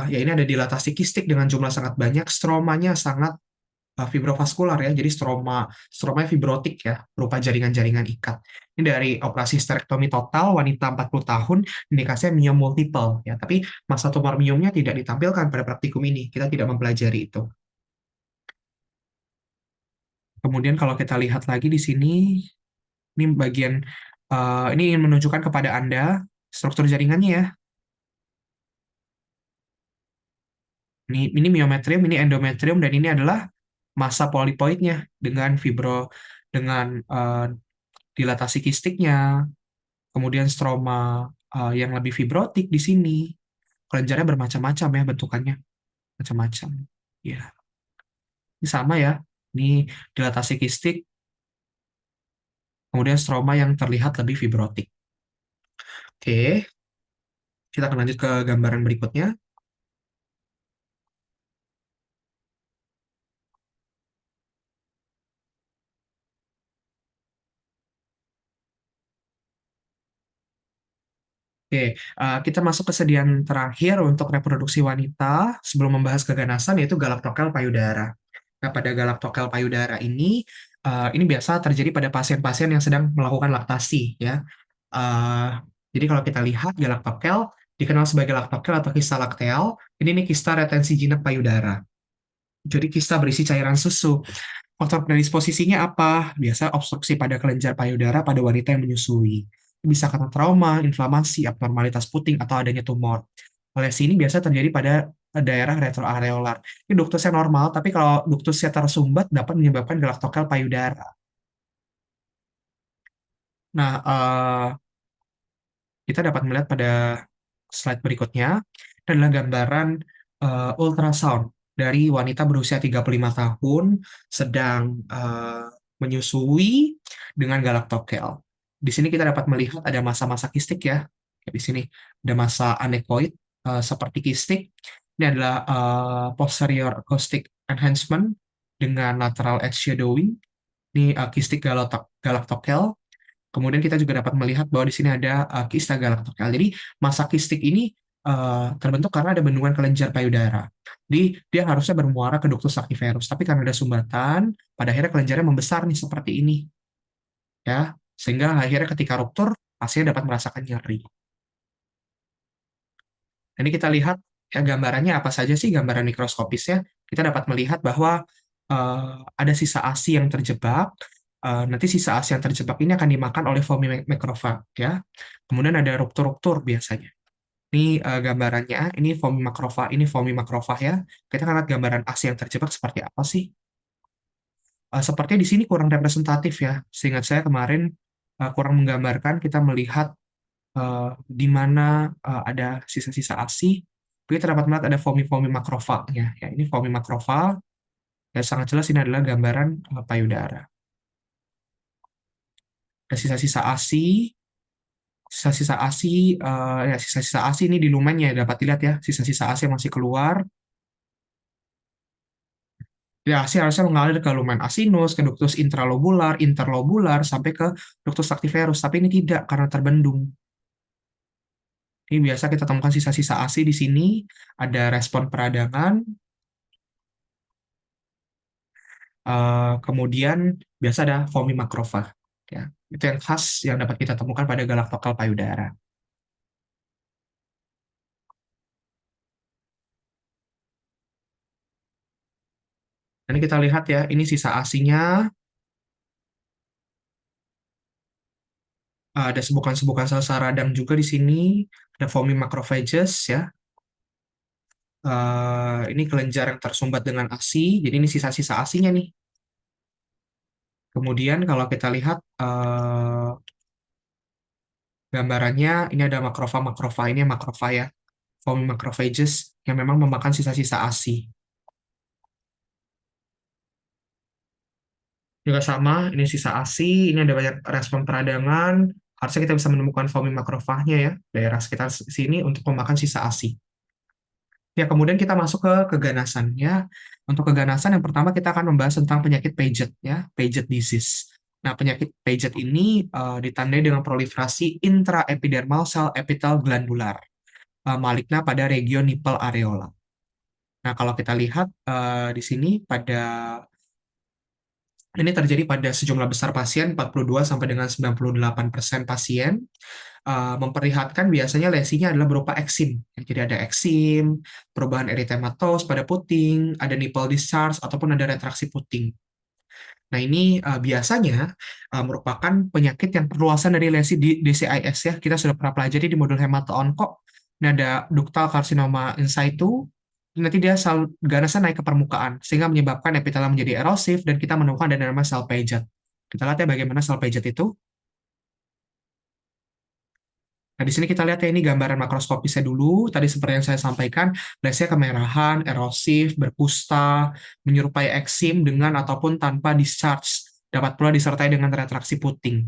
ya ini ada dilatasi kistik dengan jumlah sangat banyak, stromanya sangat fibrovaskular ya, jadi stromanya fibrotik ya, berupa jaringan-jaringan ikat. Ini dari operasi histerektomi total wanita 40 tahun, indikasinya miom multiple ya, tapi massa tumor miomnya tidak ditampilkan pada praktikum ini, kita tidak mempelajari itu. Kemudian kalau kita lihat lagi di sini, ini bagian ini ingin menunjukkan kepada Anda struktur jaringannya ya. Ini myometrium, ini endometrium, dan ini adalah massa polipoidnya dengan dengan dilatasi kistiknya, kemudian stroma yang lebih fibrotik di sini. Kelenjarnya bermacam-macam ya bentukannya, macam-macam. Ya, ini sama ya. Ini dilatasi kistik, kemudian stroma yang terlihat lebih fibrotik. Oke, kita akan lanjut ke gambaran berikutnya. Oke, kita masuk ke sediaan terakhir untuk reproduksi wanita sebelum membahas keganasan, yaitu galaktokel payudara. Nah, pada galaktokel payudara ini biasa terjadi pada pasien-pasien yang sedang melakukan laktasi ya. Eh, jadi kalau kita lihat galaktokel dikenal sebagai laktokel atau kista lakteal, ini nih kista retensi jinak payudara. Jadi kista berisi cairan susu. Faktor predisposisinya apa? Biasa obstruksi pada kelenjar payudara pada wanita yang menyusui. Bisa karena trauma, inflamasi, abnormalitas puting, atau adanya tumor. Lesi ini biasa terjadi pada daerah retroareolar. Ini duktusnya normal, tapi kalau duktusnya tersumbat dapat menyebabkan galaktokel payudara. Nah, kita dapat melihat pada slide berikutnya, ini adalah gambaran ultrasound dari wanita berusia 35 tahun sedang menyusui dengan galaktokel. Di sini kita dapat melihat ada massa-massa kistik ya. Di sini ada massa anekoid seperti kistik. Ini adalah posterior acoustic enhancement dengan lateral edge shadowing. Ini kistik galaktokel. Kemudian kita juga dapat melihat bahwa di sini ada kista galaktokel. Jadi massa kistik ini terbentuk karena ada bendungan kelenjar payudara. Jadi dia harusnya bermuara ke ductus acniverus, tapi karena ada sumbatan, pada akhirnya kelenjarnya membesar nih seperti ini, ya. Sehingga akhirnya ketika ruptur, pasien dapat merasakan nyeri. Ini kita lihat ya gambarannya apa saja sih gambaran mikroskopisnya. Kita dapat melihat bahwa ada sisa ASI yang terjebak. Nanti sisa ASI yang terjebak ini akan dimakan oleh foamy macrophage ya. Kemudian ada ruptur-ruptur biasanya. Ini gambarannya, ini foamy macrophage ya. Kita akan lihat gambaran ASI yang terjebak seperti apa sih. Sepertinya di sini kurang representatif ya. Seingat saya kemarin kurang menggambarkan kita melihat di mana ada sisa-sisa ASI. Kita dapat melihat ada foamy-foamy makrofagnya. Ya, ini foamy makrofag. Ya, sangat jelas ini adalah gambaran payudara. Ada sisa-sisa ASI, sisa-sisa ASI, ya sisa-sisa ASI ini di lumennya dapat dilihat ya, sisa-sisa ASI yang masih keluar. Ya, ASI harusnya mengalir ke lumen asinus, ke ductus intralobular, interlobular, sampai ke ductus activerus. Tapi ini tidak, karena terbendung. Ini biasa kita temukan sisa-sisa ASI di sini. Ada respon peradangan. Kemudian biasa ada foamy makrofag. Ya, itu yang khas yang dapat kita temukan pada galaktokel payudara. Ini kita lihat ya, ini sisa ASI-nya. Ada sebukan-sebukan sel-sel radang juga di sini. Ada foamy macrophages ya. Ini kelenjar yang tersumbat dengan ASI. Jadi ini sisa-sisa ASI-nya nih. Kemudian kalau kita lihat gambarannya, ini ada makrofa ini makrofa ya. Foamy macrophages yang memang memakan sisa-sisa ASI. Juga sama, ini sisa ASI, ini ada banyak respon peradangan. Harusnya kita bisa menemukan foamy makrofagnya ya, daerah sekitar sini untuk memakan sisa ASI. Ya, kemudian kita masuk ke keganasan ya. Untuk keganasan yang pertama kita akan membahas tentang penyakit Paget ya, Paget disease. Nah, penyakit Paget ini ditandai dengan proliferasi intraepidermal sel epitel glandular maligna pada region nipple areola. Nah, kalau kita lihat di sini pada ini terjadi pada sejumlah besar pasien, 42 sampai dengan 98% pasien. Memperlihatkan biasanya lesinya adalah berupa eksim. Jadi ada eksim, perubahan eritematos pada puting, ada nipple discharge, ataupun ada retraksi puting. Nah, ini biasanya merupakan penyakit yang perluasan dari lesi di DCIS ya. Kita sudah pernah pelajari di modul hemato-onko. Ini ada ductal carcinoma in situ. Nanti dia sel ganasnya naik ke permukaan, sehingga menyebabkan epitelia menjadi erosif, dan kita menemukan ada namanya sel Paget. Kita lihat ya bagaimana sel Paget itu. Nah, di sini kita lihat ya ini gambaran makroskopisnya dulu. Tadi seperti yang saya sampaikan, lesnya kemerahan, erosif, berkusta, menyerupai eksim dengan ataupun tanpa discharge. Dapat pula disertai dengan retraksi puting.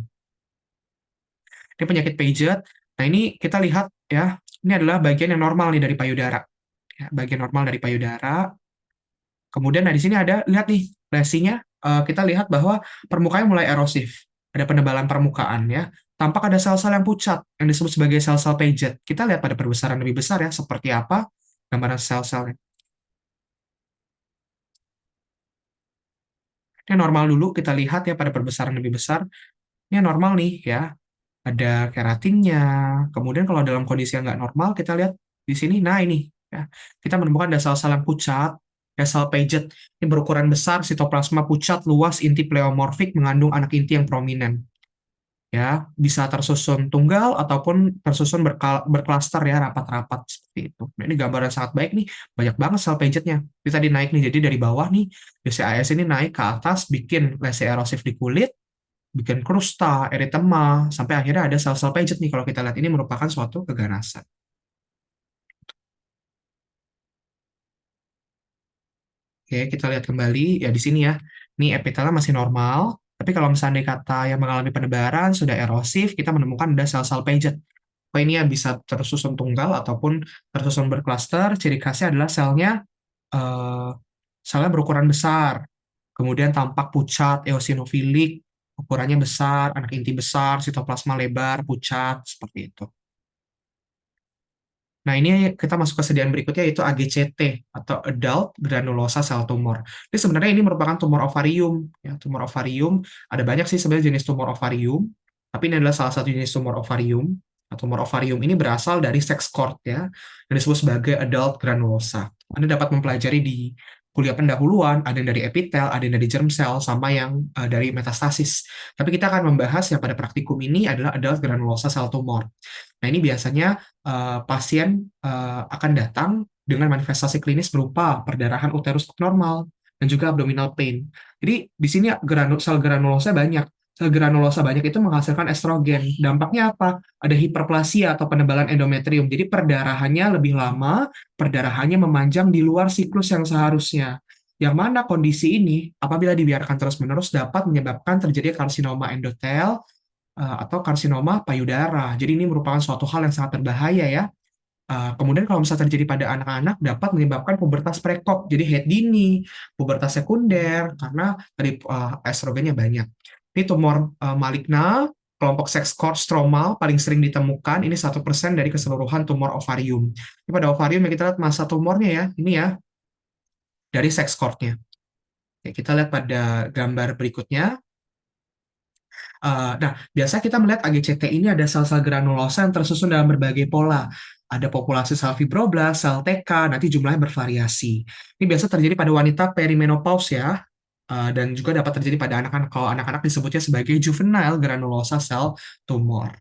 Ini penyakit Paget. Nah, ini kita lihat ya, ini adalah bagian yang normal nih dari payudara. Ya, bagian normal dari payudara. Kemudian, nah di sini ada, lihat nih, lesinya, kita lihat bahwa permukaannya mulai erosif. Ada penebalan permukaan ya. Tampak ada sel-sel yang pucat, yang disebut sebagai sel-sel Paget. Kita lihat pada perbesaran lebih besar ya, seperti apa gambaran sel-selnya. Ini normal dulu, kita lihat ya pada perbesaran lebih besar. Ini normal nih ya, ada keratinnya. Kemudian kalau dalam kondisi yang nggak normal, kita lihat di sini, nah ini ya, kita menemukan ada sel-sel yang pucat, ya sel Paget. Ini berukuran besar, sitoplasma pucat, luas, inti pleomorfik, mengandung anak inti yang prominent. Ya, bisa tersusun tunggal ataupun tersusun berklaster ya, rapat-rapat seperti itu. Nah, ini gambaran sangat baik nih, banyak banget sel Pagetnya. Ini tadi naik nih, jadi dari bawah nih, BCIS ini naik ke atas, bikin lesi erosif di kulit, bikin krusta, eritema, sampai akhirnya ada sel-sel Paget nih. Kalau kita lihat ini merupakan suatu keganasan. Oke, kita lihat kembali ya di sini ya. Ini epitelia masih normal, tapi kalau misalnya kata yang mengalami penebaran sudah erosif, kita menemukan ada sel-sel Paget. Oh, ini ya bisa tersusun tunggal ataupun tersusun berklaster. Ciri khasnya adalah eh, selnya berukuran besar, kemudian tampak pucat, eosinofilik, ukurannya besar, anak inti besar, sitoplasma lebar, pucat, seperti itu. Nah, ini kita masuk ke sediaan berikutnya, yaitu AGCT atau Adult Granulosa Cell Tumor. Ini sebenarnya ini merupakan tumor ovarium. Ya, tumor ovarium, ada banyak sih sebenarnya jenis tumor ovarium, tapi ini adalah salah satu jenis tumor ovarium. Nah, tumor ovarium ini berasal dari sex cord ya, yang disebut sebagai adult granulosa. Anda dapat mempelajari di kuliah pendahuluan, ada yang dari epitel, ada yang dari germ cell, sama yang dari metastasis. Tapi kita akan membahas yang pada praktikum ini adalah adult granulosa cell tumor. Nah, ini biasanya pasien akan datang dengan manifestasi klinis berupa perdarahan uterus normal dan juga abdominal pain. Jadi di sini sel granulosanya banyak, granulosa banyak itu menghasilkan estrogen. Dampaknya apa? Ada hiperplasia atau penebalan endometrium. Jadi perdarahannya lebih lama, perdarahannya memanjang di luar siklus yang seharusnya. Yang mana kondisi ini apabila dibiarkan terus-menerus dapat menyebabkan terjadi karsinoma endotel atau karsinoma payudara. Jadi ini merupakan suatu hal yang sangat berbahaya ya. Kemudian kalau misalnya terjadi pada anak-anak dapat menyebabkan pubertas prekop, jadi head dini, pubertas sekunder karena tadi estrogennya banyak. Ini tumor maligna, kelompok seks cord stromal paling sering ditemukan, ini 1% dari keseluruhan tumor ovarium. Ini pada ovarium yang kita lihat masa tumornya ya, ini ya, dari seks cordnya. Oke, kita lihat pada gambar berikutnya. Nah, biasa kita melihat AGCT ini ada sel-sel granulosa yang tersusun dalam berbagai pola. Ada populasi sel fibroblast, sel TK, nanti jumlahnya bervariasi. Ini biasa terjadi pada wanita perimenopause ya, dan juga dapat terjadi pada anak-anak. Kalau anak-anak disebutnya sebagai juvenile granulosa cell tumor.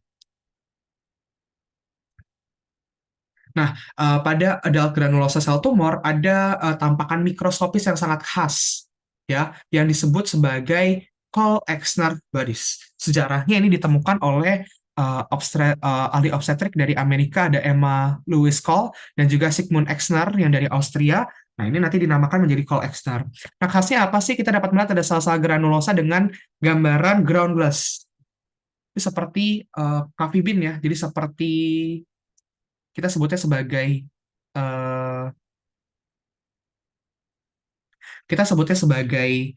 Nah, pada adult granulosa cell tumor ada tampakan mikroskopis yang sangat khas, ya, yang disebut sebagai Cole-Exner bodies. Sejarahnya ini ditemukan oleh ahli obstetrik dari Amerika, ada Emma Louise Cole dan juga Sigmund Exner yang dari Austria. Nah, ini nanti dinamakan menjadi Cole-Exner. Nah, khasnya apa sih? Kita dapat melihat ada sel-sel granulosa dengan gambaran ground glass. Ini seperti coffee bean ya, jadi seperti kita sebutnya sebagai eh, kita sebutnya sebagai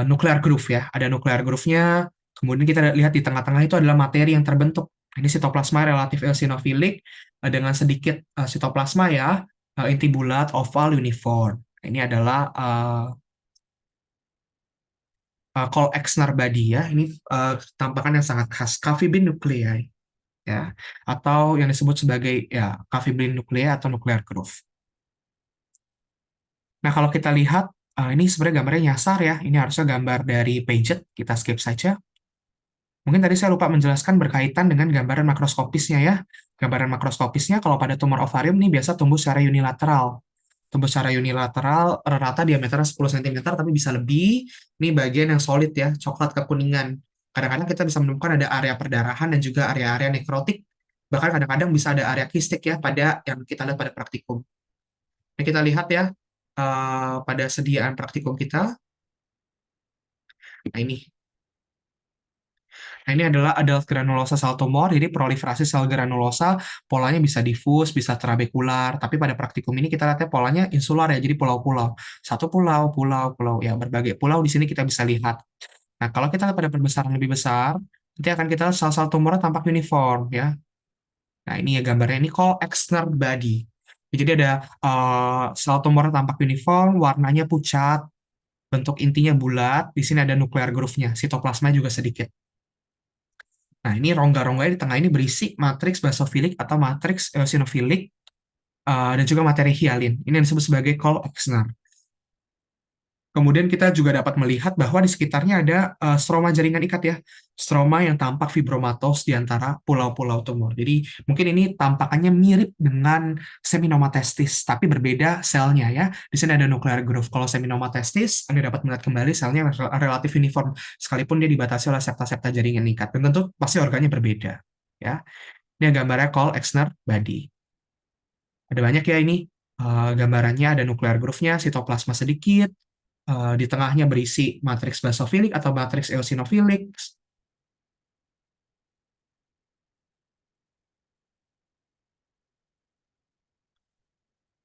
nuclear groove ya. Ada nuclear groove-nya, kemudian kita lihat di tengah-tengah itu adalah materi yang terbentuk. Ini sitoplasma relatif eosinofilik dengan sedikit sitoplasma ya, inti bulat, oval, uniform. Ini adalah Cole-Exner body ya. Ini tampakan yang sangat khas, coffee bean nuclei ya, atau yang disebut sebagai ya coffee bean nuclei atau nuclear groove. Nah, kalau kita lihat, ini sebenarnya gambarnya nyasar ya. Ini harusnya gambar dari Paget, kita skip saja. Mungkin tadi saya lupa menjelaskan berkaitan dengan gambaran makroskopisnya ya. Gambaran makroskopisnya kalau pada tumor ovarium ini biasa tumbuh secara unilateral. Tumbuh secara unilateral, rata diameternya 10 cm, tapi bisa lebih. Ini bagian yang solid ya, coklat kekuningan. Kadang-kadang kita bisa menemukan ada area perdarahan dan juga area-area nekrotik. Bahkan kadang-kadang bisa ada area kistik ya, pada yang kita lihat pada praktikum. Nah, kita lihat ya, pada sediaan praktikum kita. Nah, ini. Nah, ini adalah adult granulosa cell tumor, jadi proliferasi sel granulosa, polanya bisa difus, bisa trabekular, tapi pada praktikum ini kita lihatnya polanya insular ya, jadi pulau-pulau. Satu pulau, pulau, pulau, ya berbagai pulau di sini kita bisa lihat. Nah, kalau kita lihat pada perbesaran lebih besar, nanti akan kita lihat sel-sel tumornya tampak uniform ya. Nah, ini ya gambarnya, ini call Exner body. Jadi ada sel tumornya tampak uniform, warnanya pucat, bentuk intinya bulat, di sini ada nuclear groove-nya, sitoplasma juga sedikit. Nah, ini rongga-rongga di tengah ini berisi matriks basofilik atau matriks eosinofilik dan juga materi hialin. Ini yang disebut sebagai Cole-Exner. Kemudian kita juga dapat melihat bahwa di sekitarnya ada stroma jaringan ikat ya, stroma yang tampak fibromatos di antara pulau-pulau tumor. Jadi mungkin ini tampakannya mirip dengan seminoma testis, tapi berbeda selnya ya. Di sini ada nuclear groove. Kalau seminoma testis, Anda dapat melihat kembali selnya relatif uniform, sekalipun dia dibatasi oleh septa-septa jaringan ikat. Dan tentu pasti organnya berbeda. Ya, ini gambarnya Cole-Exner body. Ada banyak ya ini gambarannya, ada nuclear groove-nya, sitoplasma sedikit, di tengahnya berisi matriks basofilik atau matriks eosinofilik.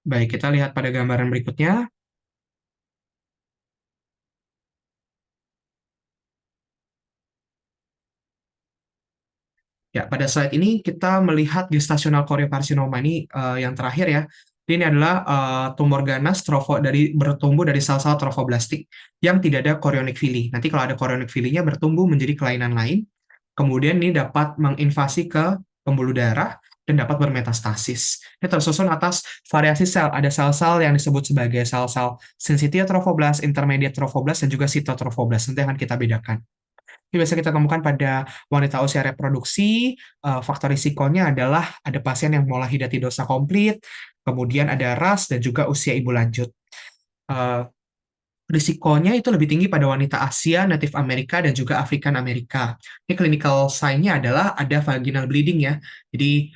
Baik, kita lihat pada gambaran berikutnya. Ya, pada slide ini kita melihat gestational choriocarcinoma ini yang terakhir ya. Ini adalah tumor ganas dari bertumbuh dari sel-sel trofoblastik yang tidak ada chorionic villi. Nanti kalau ada chorionic villi-nya bertumbuh menjadi kelainan lain. Kemudian ini dapat menginvasi ke pembuluh darah dan dapat bermetastasis. Ini tersusun atas variasi sel. Ada sel-sel yang disebut sebagai sel-sel sensitio trofoblast, intermediate trofoblast, dan juga cytotrofoblast. Nanti akan kita bedakan. Ini biasa kita temukan pada wanita usia reproduksi. Faktor risikonya adalah ada pasien yang pola hidatidosa komplit, kemudian ada ras, dan juga usia ibu lanjut. Eh, risikonya itu lebih tinggi pada wanita Asia, Native Amerika, dan juga African Amerika. Ini clinical sign-nya adalah ada vaginal bleeding ya. Jadi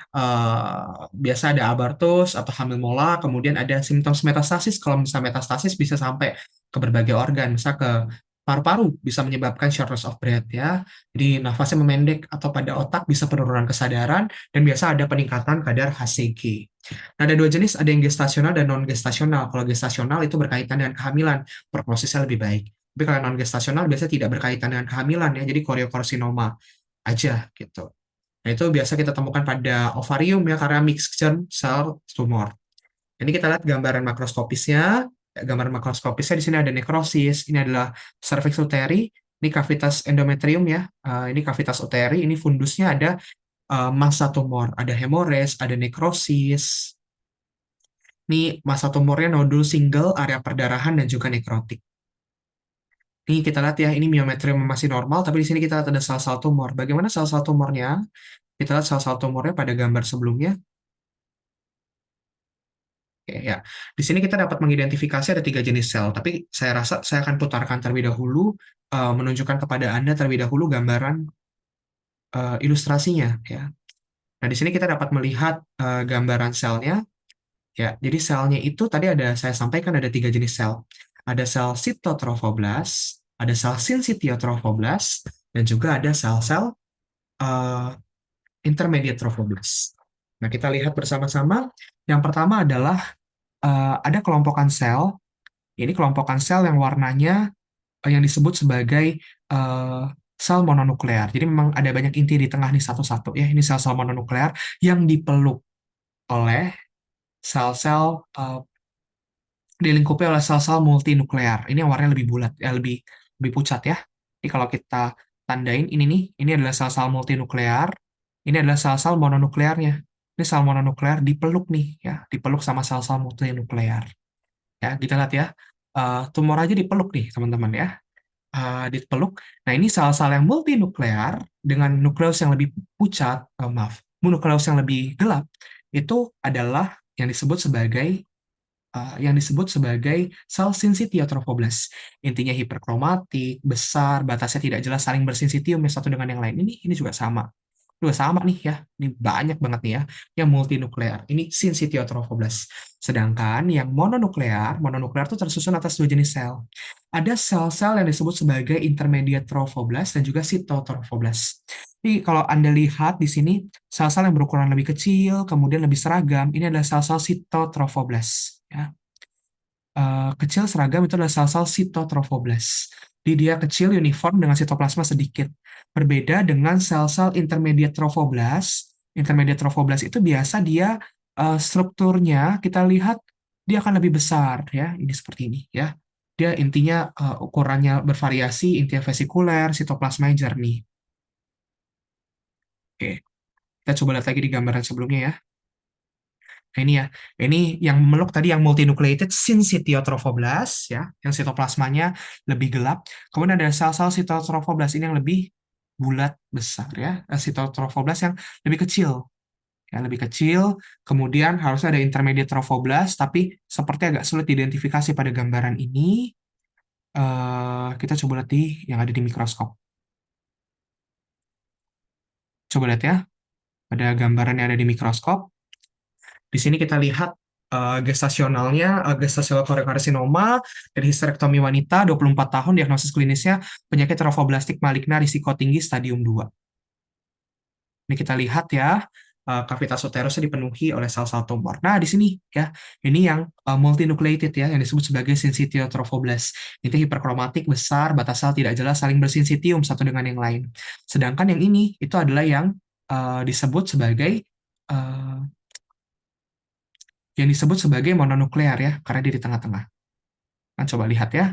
biasa ada abortus atau hamil mola, kemudian ada simptom metastasis. Kalau misalnya metastasis bisa sampai ke berbagai organ, bisa ke paru-paru, bisa menyebabkan shortness of breath ya. Jadi nafasnya memendek atau pada otak bisa penurunan kesadaran dan biasa ada peningkatan kadar HCG. Nah, ada dua jenis, ada yang gestasional dan non-gestasional. Kalau gestasional itu berkaitan dengan kehamilan, prosesnya lebih baik. Tapi kalau non-gestasional biasanya tidak berkaitan dengan kehamilan ya, jadi koriokarsinoma aja gitu. Nah, itu biasa kita temukan pada ovarium ya, karena mixed germ cell tumor. Ini kita lihat gambaran makroskopisnya. Gambaran makroskopisnya di sini ada nekrosis, ini adalah cervix uteri, ini kavitas endometrium ya, ini kavitas uteri, ini fundusnya ada massa tumor, ada hemores, ada nekrosis. Ini massa tumornya nodul single, area perdarahan, dan juga nekrotik. Ini kita lihat ya, ini miometrium masih normal, tapi di sini kita lihat ada sel-sel tumor. Bagaimana sel-sel tumornya? Kita lihat sel-sel tumornya pada gambar sebelumnya. Oke, ya. Di sini kita dapat mengidentifikasi ada 3 jenis sel, tapi saya rasa saya akan putarkan terlebih dahulu, menunjukkan kepada Anda terlebih dahulu gambaran ilustrasinya. Ya. Nah, di sini kita dapat melihat gambaran selnya. Ya, jadi selnya itu tadi saya sampaikan ada 3 jenis sel. Ada sel sitotrofoblast, ada sel sinsitiotrofoblast, dan juga ada sel-sel uh, intermediate trofoblast. Nah, kita lihat bersama-sama. Yang pertama adalah ada kelompokan sel. Ini kelompokan sel yang warnanya yang disebut sebagai sel mononuklear. Jadi memang ada banyak inti di tengah nih satu-satu ya. Ini sel-sel mononuklear yang dipeluk oleh sel-sel dilingkupi oleh sel-sel multinuklear. Ini yang warnanya lebih bulat, ya lebih lebih pucat ya. Jadi kalau kita tandain ini nih, ini adalah sel-sel multinuklear, ini adalah sel-sel mononuklearnya. Ini sel mononuklear dipeluk nih ya, dipeluk sama sel-sel multinuklear. Ya, kita lihat ya. Tumor aja dipeluk nih, teman-teman ya. Dipeluk. Nah, ini sel-sel yang multinuklear dengan nukleus yang lebih pucat, maaf, nukleus yang lebih gelap, itu adalah yang disebut sebagai sel sinsitiotrofoblast. Intinya hiperkromatik, besar, batasnya tidak jelas, saling bersinsitium yang satu dengan yang lain. Ini juga sama. Juga sama nih ya. Ini banyak banget nih ya. Yang multinuklear. Ini sinsitiotrofoblast. Sedangkan yang mononuklear, mononuklear itu tersusun atas 2 jenis sel. Ada sel-sel yang disebut sebagai intermediate trofoblast dan juga sitotrofoblast. Jadi kalau Anda lihat di sini, sel-sel yang berukuran lebih kecil, kemudian lebih seragam, ini adalah sel-sel sitotrofoblast. Ya. Kecil seragam itu adalah sel-sel sitotrofoblast. Jadi dia kecil, uniform, dengan sitoplasma sedikit. Berbeda dengan sel-sel intermediate trofoblast. Intermediate trofoblast itu biasa dia strukturnya, kita lihat, dia akan lebih besar. Ya, ini seperti ini. Ya. Dia intinya ukurannya bervariasi, intinya vesikuler, sitoplasma jernih. Oke, kita coba lihat lagi di gambaran sebelumnya ya. Nah, ini ya, ini yang memeluk tadi yang multinucleated syncytiotrophoblas ya, yang sitoplasmanya lebih gelap. Kemudian ada sel-sel sitotrophoblas ini yang lebih bulat besar ya, sitotrophoblas yang lebih kecil ya, lebih kecil. Kemudian harusnya ada intermediate trophoblas, tapi seperti agak sulit diidentifikasi pada gambaran ini. Kita coba lihat yang ada di mikroskop. Coba lihat ya, pada gambaran yang ada di mikroskop. Di sini kita lihat gestasionalnya, gestasional karsinoma dari histerektomi wanita 24 tahun, diagnosis klinisnya penyakit trophoblastik maligna risiko tinggi stadium 2. Ini kita lihat ya, kavitas uterusnya dipenuhi oleh sel-sel tumor. Nah, di sini ya, ini yang multinucleated ya, yang disebut sebagai syncytiotrophoblas. Itu hiperkromatik, besar, batas sel tidak jelas, saling bersinsitium satu dengan yang lain. Sedangkan yang ini, itu adalah yang disebut sebagai mononuklear ya, karena dia di tengah-tengah. Nah, coba lihat ya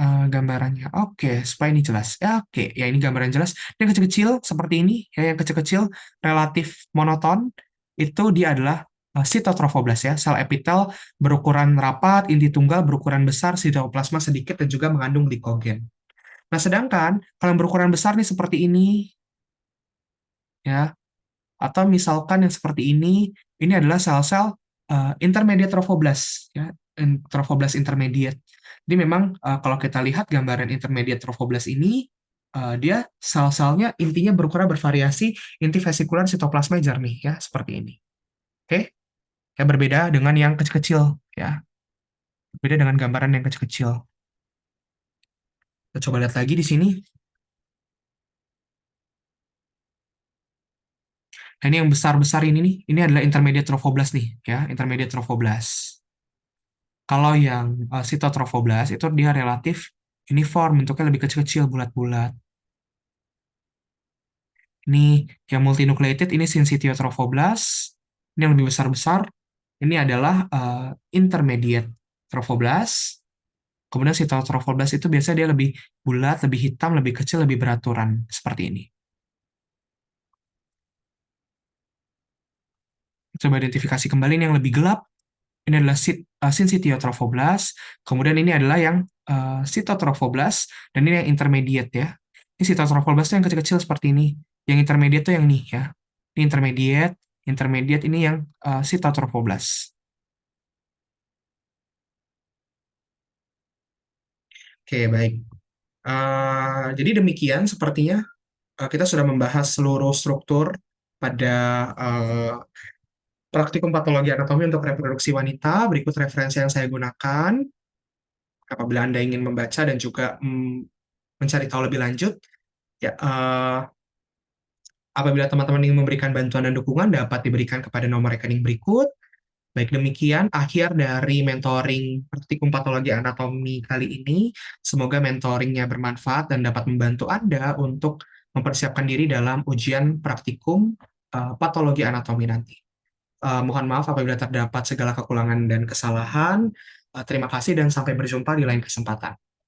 gambarannya. Oke, supaya ini jelas. Ya, oke, ya ini gambaran jelas. Yang kecil-kecil seperti ini, ya yang kecil-kecil relatif monoton, itu dia adalah sitotrofoblast ya, sel epitel berukuran rapat, inti tunggal berukuran besar, sitoplasma sedikit dan juga mengandung glikogen. Nah, sedangkan kalau yang berukuran besar nih seperti ini, ya, atau misalkan yang seperti ini adalah sel-sel intermediate trophoblast ya. Trophoblast intermediate. Jadi memang kalau kita lihat gambaran intermediate trophoblast ini, dia sel-selnya intinya berukuran bervariasi, inti vesikular sitoplasma jernih ya, seperti ini. Oke, ya berbeda dengan yang kecil-kecil ya, berbeda dengan gambaran yang kecil-kecil. Kita coba lihat lagi di sini. Nah, ini yang besar-besar ini nih, ini adalah intermediate trophoblast nih ya, intermediate trophoblast. Kalau yang sitotrophoblas itu dia relatif uniform, bentuknya lebih kecil-kecil, bulat-bulat. Ini yang multinucleated, ini syncytiotrophoblas. Ini yang lebih besar-besar. Ini adalah intermediate trophoblas. Kemudian sitotrophoblas itu biasanya dia lebih bulat, lebih hitam, lebih kecil, lebih beraturan. Seperti ini. Coba identifikasi kembali ini yang lebih gelap. Ini adalah syncytiotrophoblas. Kemudian ini adalah yang sitotrophoblas. Dan ini yang intermediate ya. Ini sitotrophoblas itu yang kecil-kecil seperti ini. Yang intermediate itu yang ini ya. Ini intermediate. Intermediate ini yang sitotrophoblas. Oke, baik. Jadi demikian sepertinya kita sudah membahas seluruh struktur pada uh, praktikum patologi anatomi untuk reproduksi wanita. Berikut referensi yang saya gunakan apabila Anda ingin membaca dan juga mencari tahu lebih lanjut. Ya, apabila teman-teman ingin memberikan bantuan dan dukungan dapat diberikan kepada nomor rekening berikut. Baik demikian akhir dari mentoring praktikum patologi anatomi kali ini. Semoga mentoringnya bermanfaat dan dapat membantu Anda untuk mempersiapkan diri dalam ujian praktikum patologi anatomi nanti. Mohon maaf apabila terdapat segala kekurangan dan kesalahan. Terima kasih dan sampai berjumpa di lain kesempatan.